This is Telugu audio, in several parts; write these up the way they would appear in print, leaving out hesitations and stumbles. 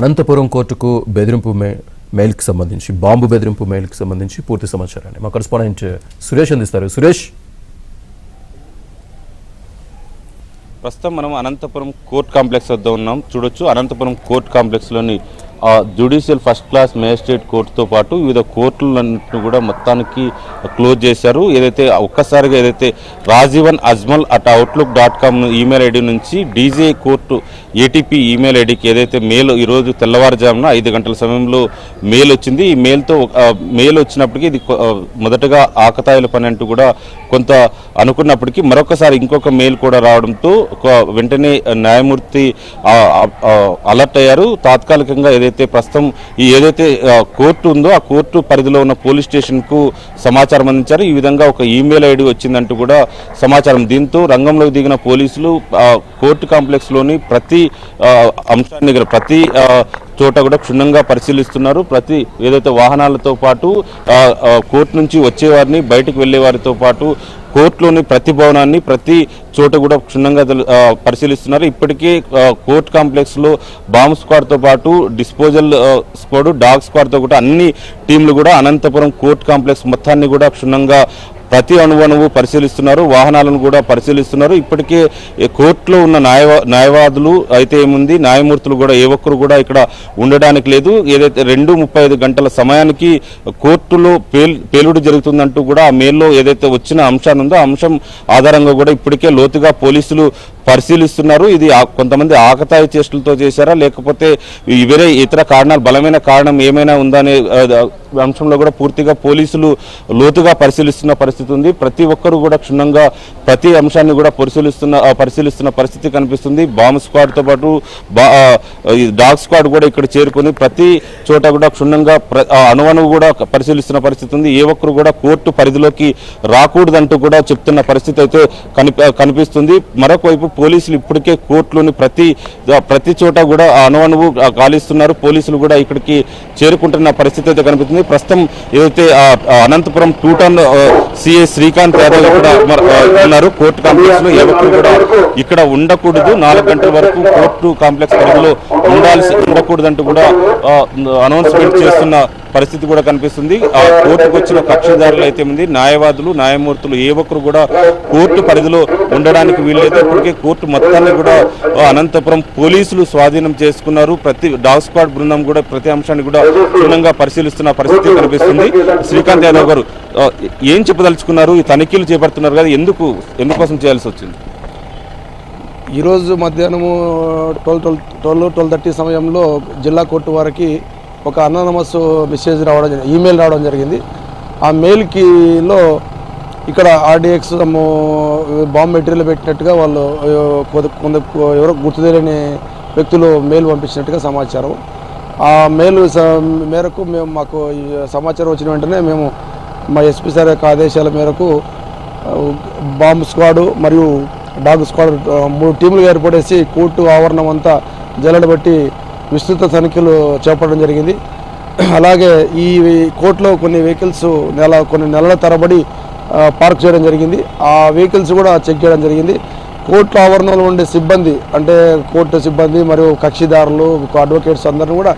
అనంతపురం కోర్టుకు బెదిరింపు మెయిల్కి సంబంధించి బాంబు బెదిరింపు మెయిల్కి సంబంధించి పూర్తి సమాచారాన్ని మా కరెస్పాండెంట్ సురేష్ అందిస్తారు. సురేష్, ప్రస్తుతం మనం అనంతపురం కోర్ట్ కాంప్లెక్స్ వద్ద ఉన్నాం. చూడొచ్చు, అనంతపురం కోర్ట్ కాంప్లెక్స్లోని జ్యుడిషియల్ ఫస్ట్ క్లాస్ మేజిస్ట్రేట్ కోర్టుతో పాటు వివిధ కోర్టులన్నింటినీ కూడా మొత్తానికి క్లోజ్ చేశారు. ఏదైతే ఒక్కసారిగా ఏదైతే rajivan@outlook.com ఈమెయిల్ ఐడి నుంచి డీజే కోర్టు ఏటీపీ ఈమెయిల్ ఐడికి ఏదైతే మెయిల్ ఈరోజు తెల్లవారుజామున 5 గంటల సమయంలో మెయిల్ వచ్చింది. ఈ మెయిల్ వచ్చినప్పటికీ ఇది మొదటగా ఆకతాయిల పని అంటూ కూడా కొంత అనుకున్నప్పటికీ మరొకసారి ఇంకొక మెయిల్ కూడా రావడంతో వెంటనే న్యాయమూర్తి అలర్ట్ అయ్యారు. తాత్కాలికంగా ఏదైతే ప్రస్తుతం ఏదైతే కోర్టు ఉందో ఆ కోర్టు పరిధిలో ఉన్న పోలీస్ స్టేషన్కు సమాచారం అందించారు. ఈ విధంగా ఒక ఈమెయిల్ ఐడి వచ్చిందంటూ కూడా సమాచారం. దీంతో రంగంలోకి దిగిన పోలీసులు కోర్టు కాంప్లెక్స్లోని ప్రతి అంశాన్ని ప్రతి చోట కూడా క్షుణ్ణంగా పరిశీలిస్తున్నారు. ప్రతి ఏదైతే వాహనాలతో పాటు కోర్టు నుంచి వచ్చేవారిని, బయటకు వెళ్లే వారితో పాటు కోర్టులోని ప్రతి భవనాన్ని ప్రతి చోట కూడా క్షుణ్ణంగా పరిశీలిస్తున్నారు. ఇప్పటికే కోర్ట్ కాంప్లెక్స్లో బాంబ్ స్క్వాడ్తో పాటు డిస్పోజల్ స్క్వాడ్, డాగ్ స్క్వాడ్తో కూడా అన్ని టీంలు కూడా అనంతపురం కోర్ట్ కాంప్లెక్స్ మొత్తాన్ని కూడా క్షుణ్ణంగా ప్రతి అణువణువు పరిశీలిస్తున్నారు. వాహనాలను కూడా పరిశీలిస్తున్నారు. ఇప్పటికే కోర్టులో ఉన్న న్యాయవాదులు అయితే ఏముంది, న్యాయమూర్తులు కూడా ఏ ఒక్కరు కూడా ఇక్కడ ఉండడానికి లేదు. ఏదైతే 2:35 గంటల సమయానికి కోర్టులో పేలుడు జరుగుతుందంటూ కూడా ఆ మెయిల్లో ఏదైతే వచ్చిన అంశాన్ని ఉందో ఆ అంశం ఆధారంగా కూడా ఇప్పటికే లోతుగా పోలీసులు పరిశీలిస్తున్నారు. ఇది కొంతమంది ఆకతాయి చేష్టలతో చేశారా, లేకపోతే వేరే ఇతర కారణాలు, బలమైన కారణం ఏమైనా ఉందా అనే అంశంలో కూడా పూర్తిగా పోలీసులు లోతుగా పరిశీలిస్తున్న పరిస్థితి ఉంది. ప్రతి ఒక్కరూ కూడా క్షుణ్ణంగా ప్రతి అంశాన్ని కూడా పరిశీలిస్తున్న పరిస్థితి కనిపిస్తుంది. బాంబ్ స్క్వాడ్తో పాటు డాగ్ స్క్వాడ్ కూడా ఇక్కడ చేరుకుని ప్రతి చోట కూడా క్షుణ్ణంగా అణువణువు కూడా పరిశీలిస్తున్న పరిస్థితి ఉంది. ఏ ఒక్కరు కూడా కోర్టు పరిధిలోకి రాకూడదంటూ కూడా చెప్తున్న పరిస్థితి అయితే కనిపిస్తుంది. మరొక వైపు పోలీసులు ఇప్పటికే కోర్టులోని ప్రతి చోట కూడా అణువణువు గాలిస్తున్నారు. పోలీసులు కూడా ఇక్కడికి చేరుకుంటున్న పరిస్థితి అయితే కనిపిస్తుంది. ప్రస్తుతం ఏదైతే అనంతపురం 2 టౌన్ సిఐ శ్రీకాంత్ యాదవ్ కూడా ఉన్నారు. కోర్టు కాంప్లెక్స్ లో ఏ ఒక్కరు కూడా ఇక్కడ ఉండకూడదు, 4 గంటల వరకు కోర్టు కాంప్లెక్స్ పరిధిలో ఉండకూడదంటూ కూడా అనౌన్స్మెంట్ చేస్తున్న పరిస్థితి కూడా కనిపిస్తుంది. ఆ కోర్టుకు వచ్చిన కక్షిదారులు అయితే ఉంది, న్యాయవాదులు, న్యాయమూర్తులు ఏ ఒక్కరు కూడా కోర్టు పరిధిలో ఉండడానికి వీల్లేదు. ఇప్పటికే కోర్టు మొత్తాన్ని కూడా అనంతపురం పోలీసులు స్వాధీనం చేసుకున్నారు. ప్రతి డాగ్ స్క్వాడ్ బృందం కూడా ప్రతి అంశాన్ని కూడా క్షుణ్ణంగా పరిశీలిస్తున్న పరిస్థితి కనిపిస్తుంది. శ్రీకాంత్ యాదవ్ గారు, ఏం చెప్పదలుచుకున్నారు? ఈ తనిఖీలు చేపడుతున్నారు కదా, ఎందుకోసం చేయాల్సి వచ్చింది? ఈరోజు మధ్యాహ్నము 12:30 సమయంలో జిల్లా కోర్టు వారికి ఒక అనానమస్ మెసేజ్ ఈమెయిల్ రావడం జరిగింది. ఆ మెయిల్కిలో ఇక్కడ ఆర్డీఎక్స్ బాంబ్ మెటీరియల్ పెట్టినట్టుగా వాళ్ళు ఎవరో గుర్తు తెలియని వ్యక్తులు మెయిల్ పంపించినట్టుగా సమాచారం. ఆ మెయిల్ మేరకు మాకు సమాచారం వచ్చిన వెంటనే మేము మా ఎస్పీ సార్ యొక్క ఆదేశాల మేరకు బాంబ్ స్క్వాడ్ మరియు డాగ్ స్క్వాడ్ 3 టీములు ఏర్పడేసి కోర్టు ఆవరణం అంతా జల్లెడబట్టి విస్తృత తనిఖీలు చేపట్టడం జరిగింది. అలాగే ఈ కోర్టులో కొన్ని వెహికల్స్ కొన్ని నెలల తరబడి పార్క్ చేయడం జరిగింది. ఆ వెహికల్స్ కూడా చెక్ చేయడం జరిగింది. కోర్టు ఆవరణలో ఉండే సిబ్బంది, అంటే కోర్టు సిబ్బంది మరియు కక్షిదారులు, అడ్వకేట్స్ అందరిని కూడా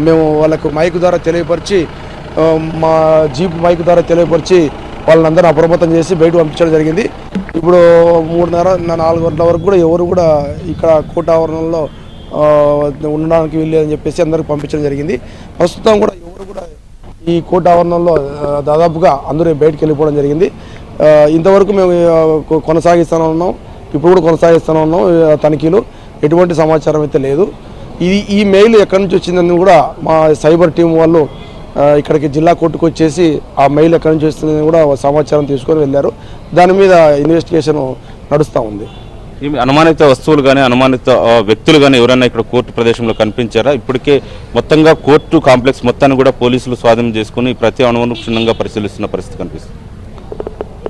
మేము వాళ్ళకు మైక్ ద్వారా తెలియపరిచి, మా జీప్ మైక్ ద్వారా తెలియపరిచి వాళ్ళందరినీ అప్రమత్తం చేసి బయటకు పంపించడం జరిగింది. ఇప్పుడు 3:30-4 గంటల వరకు కూడా ఎవరు కూడా ఇక్కడ కోర్టు ఆవరణలో ఉండడానికి వీల్లేదని చెప్పేసి అందరికి పంపించడం జరిగింది. ప్రస్తుతం కూడా ఎవరు కూడా ఈ కోర్టు ఆవరణంలో దాదాపుగా అందరూ బయటకు వెళ్ళిపోవడం జరిగింది. ఇంతవరకు మేము కొనసాగిస్తూనే ఉన్నాం, ఇప్పుడు కూడా కొనసాగిస్తూనే ఉన్నాం తనిఖీలు. ఎటువంటి సమాచారం అయితే లేదు. ఈ మెయిల్ ఎక్కడి నుంచి వచ్చిందని కూడా మా సైబర్ టీం వాళ్ళు ఇక్కడికి జిల్లా కోర్టుకు వచ్చేసి ఆ మెయిల్ ఎక్కడి నుంచి వస్తుందని కూడా సమాచారం తీసుకొని వెళ్ళారు. దాని మీద ఇన్వెస్టిగేషన్ నడుస్తూ ఉంది. అనుమానిత వస్తువులు కానీ అనుమానిత వ్యక్తులు కానీ ఎవరైనా ఇక్కడ కోర్టు ప్రదేశంలో కనిపించారా? ఇప్పటికే మొత్తంగా కోర్టు కాంప్లెక్స్ మొత్తాన్ని కూడా పోలీసులు స్వాధీనం చేసుకుని ప్రతి అణువును క్షుణ్ణంగా పరిశీలిస్తున్న పరిస్థితి కనిపిస్తుంది.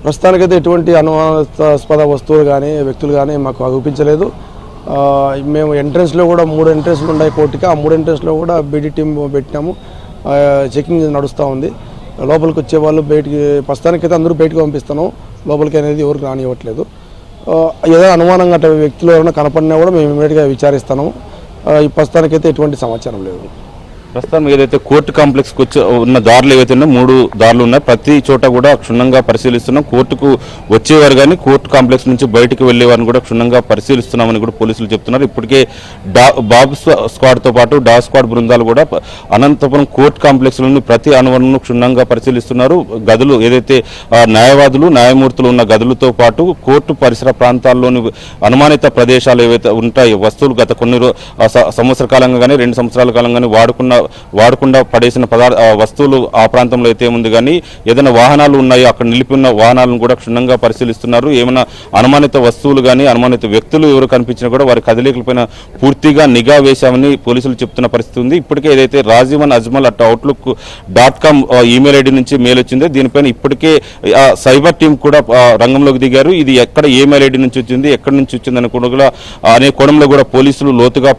ప్రస్తుతానికైతే ఎటువంటి అనుమానాస్పద వస్తువులు కానీ వ్యక్తులు కానీ మాకు అగుపించలేదు. మేము ఎంట్రెన్స్లో కూడా 3 ఎంట్రెన్స్లు ఉన్నాయి కోర్టుకి. ఆ 3 ఎంట్రెన్స్లో కూడా బీడీ టీం పెట్టినాము. చెకింగ్ నడుస్తూ ఉంది. లోపలికి వచ్చే వాళ్ళు బయటికి ప్రస్తుతానికైతే అందరూ బయటకు పంపిస్తున్నాం. లోపలికి అనేది ఎవరికి రానివ్వట్లేదు. ఏదైనా అనుమానంగా వ్యక్తులు ఎవరైనా కనపడినా కూడా మేము ఇమీడియట్గా విచారిస్తున్నాము. ఈ ప్రస్తుతానికైతే ఎటువంటి సమాచారం లేదు. ప్రస్తుతం ఏదైతే కోర్టు కాంప్లెక్స్కి వచ్చి ఉన్న దారులు ఏవైతే ఉన్నాయో 3 దారులు ఉన్నాయి. ప్రతి చోట కూడా క్షుణ్ణంగా పరిశీలిస్తున్నాం. కోర్టుకు వచ్చేవారు కానీ కోర్టు కాంప్లెక్స్ నుంచి బయటకు వెళ్ళేవారిని కూడా క్షుణ్ణంగా పరిశీలిస్తున్నామని కూడా పోలీసులు చెప్తున్నారు. ఇప్పటికే బాబు స్క్వాడ్తో పాటు డా స్క్వాడ్ బృందాలు కూడా అనంతపురం కోర్టు కాంప్లెక్స్లోని ప్రతి అనువరణను క్షుణ్ణంగా పరిశీలిస్తున్నారు. గదులు ఏదైతే న్యాయవాదులు న్యాయమూర్తులు ఉన్న గదులతో పాటు కోర్టు పరిసర ప్రాంతాల్లోని అనుమానిత ప్రదేశాలు ఏవైతే ఉంటాయో వస్తువులు గత కొన్ని సంవత్సర కాలంగా కానీ 2 సంవత్సరాల కాలంగా కానీ వాడకుండా పడేసిన వస్తువులు ఆ ప్రాంతంలో అయితే ఉంది కానీ ఏదైనా వాహనాలు ఉన్నాయో అక్కడ నిలిపి ఉన్న వాహనాలను కూడా క్షుణ్ణంగా పరిశీలిస్తున్నారు. ఏమైనా అనుమానిత వస్తువులు కానీ అనుమానిత వ్యక్తులు ఎవరు కనిపించినా కూడా వారి కదలికలపైన పూర్తిగా నిఘా వేశామని పోలీసులు చెప్తున్న పరిస్థితి ఉంది. ఇప్పటికే ఏదైతే Rajeevan Ajmal outlook.com email ID నుంచి మెయిల్ వచ్చిందో దీనిపైన ఇప్పటికే సైబర్ టీం కూడా రంగంలోకి దిగారు. ఇది ఎక్కడ ఈమెయిల్ ఐడి నుంచి వచ్చింది ఎక్కడి నుంచి వచ్చింది అనే కోణంలో కూడా పోలీసులు లోతుగా